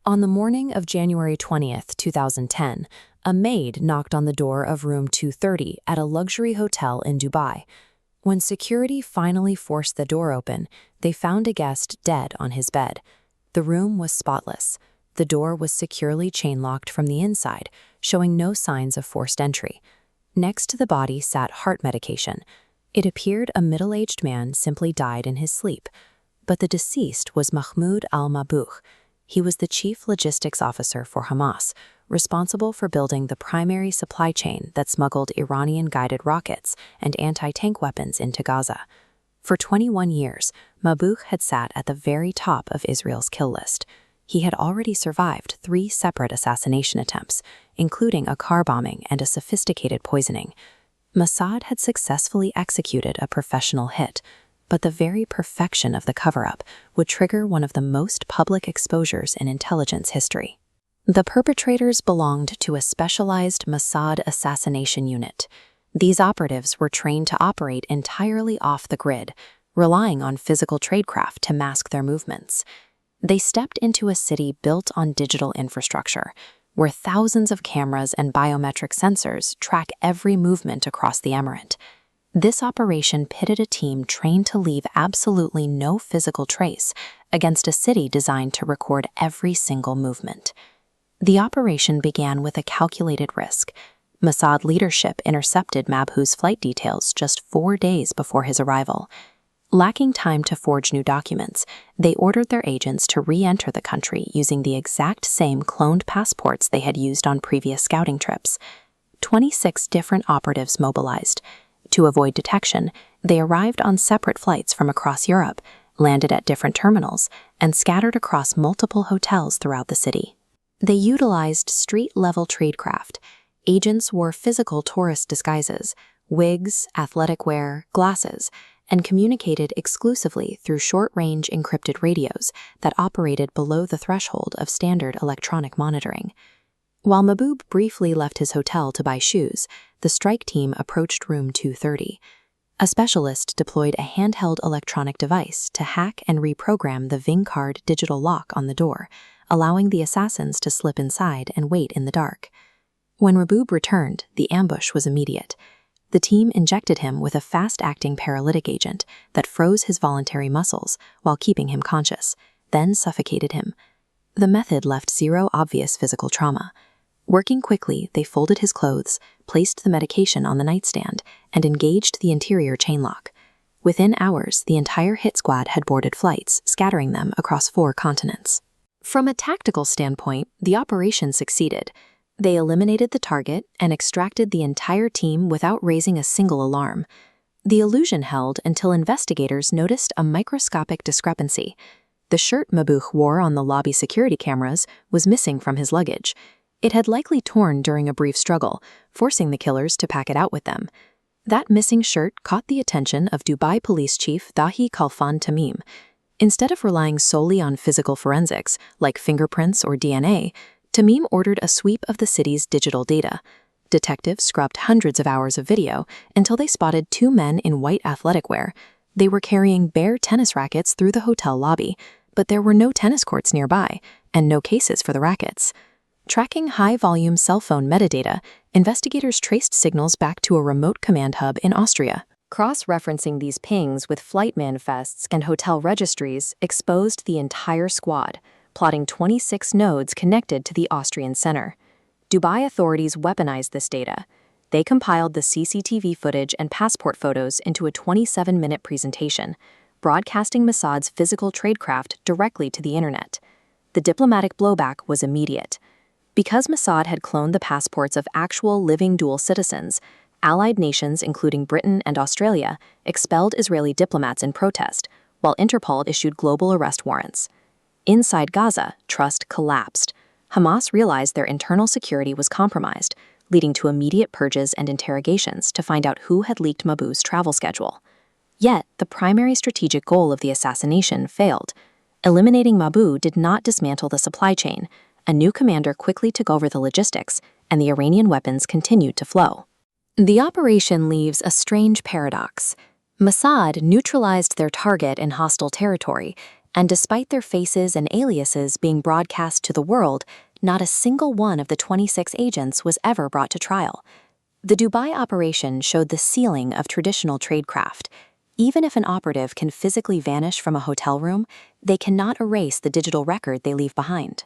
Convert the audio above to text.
On the morning of January 20th, 2010, a maid knocked on the door of room 230 at a luxury hotel in Dubai. When security finally forced the door open, they found a guest dead on his bed. The room was spotless. The door was securely chain-locked from the inside, showing no signs of forced entry. Next to the body sat heart medication. It appeared a middle-aged man simply died in his sleep. But the deceased was Mahmud al-Mabhouh. He was the chief logistics officer for Hamas, responsible for building the primary supply chain that smuggled Iranian-guided rockets and anti-tank weapons into Gaza. For 21 years, Mabhouh had sat at the very top of Israel's kill list. He had already survived 3 separate assassination attempts, including a car bombing and a sophisticated poisoning. Mossad had successfully executed a professional hit, but the very perfection of the cover-up would trigger one of the most public exposures in intelligence history. The perpetrators belonged to a specialized Mossad assassination unit. These operatives were trained to operate entirely off the grid, relying on physical tradecraft to mask their movements. They stepped into a city built on digital infrastructure, where thousands of cameras and biometric sensors track every movement across the emirate. This operation pitted a team trained to leave absolutely no physical trace against a city designed to record every single movement. The operation began with a calculated risk. Mossad leadership intercepted Mabhouh's flight details just 4 days before his arrival. Lacking time to forge new documents, they ordered their agents to re-enter the country using the exact same cloned passports they had used on previous scouting trips. 26 different operatives mobilized. To avoid detection, they arrived on separate flights from across Europe, landed at different terminals, and scattered across multiple hotels throughout the city. They utilized street-level tradecraft. Agents wore physical tourist disguises, wigs, athletic wear, glasses, and communicated exclusively through short-range encrypted radios that operated below the threshold of standard electronic monitoring. While Mabhouh briefly left his hotel to buy shoes, the strike team approached room 230. A specialist deployed a handheld electronic device to hack and reprogram the VIN card digital lock on the door, allowing the assassins to slip inside and wait in the dark. When Mabhouh returned, the ambush was immediate. The team injected him with a fast-acting paralytic agent that froze his voluntary muscles while keeping him conscious, then suffocated him. The method left zero obvious physical trauma. Working quickly, they folded his clothes, placed the medication on the nightstand, and engaged the interior chain lock. Within hours, the entire hit squad had boarded flights, scattering them across 4 continents. From a tactical standpoint, the operation succeeded. They eliminated the target and extracted the entire team without raising a single alarm. The illusion held until investigators noticed a microscopic discrepancy. The shirt Mabhouh wore on the lobby security cameras was missing from his luggage. It had likely torn during a brief struggle, forcing the killers to pack it out with them. That missing shirt caught the attention of Dubai Police Chief Dahi Khalfan Tamim. Instead of relying solely on physical forensics, like fingerprints or DNA, Tamim ordered a sweep of the city's digital data. Detectives scrubbed hundreds of hours of video until they spotted 2 men in white athletic wear. They were carrying bare tennis rackets through the hotel lobby, but there were no tennis courts nearby, and no cases for the rackets. Tracking high-volume cell phone metadata, investigators traced signals back to a remote command hub in Austria. Cross-referencing these pings with flight manifests and hotel registries exposed the entire squad, plotting 26 nodes connected to the Austrian center. Dubai authorities weaponized this data. They compiled the CCTV footage and passport photos into a 27-minute presentation, broadcasting Mossad's physical tradecraft directly to the internet. The diplomatic blowback was immediate. Because Mossad had cloned the passports of actual living dual citizens, allied nations, including Britain and Australia, expelled Israeli diplomats in protest, while Interpol issued global arrest warrants. Inside Gaza, trust collapsed. Hamas realized their internal security was compromised, leading to immediate purges and interrogations to find out who had leaked Mabhouh's travel schedule. Yet, the primary strategic goal of the assassination failed. Eliminating Mabhouh did not dismantle the supply chain. A new commander quickly took over the logistics, and the Iranian weapons continued to flow. The operation leaves a strange paradox. Mossad neutralized their target in hostile territory, And despite their faces and aliases being broadcast to the world, not a single one of the 26 agents was ever brought to trial. The Dubai operation showed the ceiling of traditional tradecraft. Even if an operative can physically vanish from a hotel room, they cannot erase the digital record they leave behind.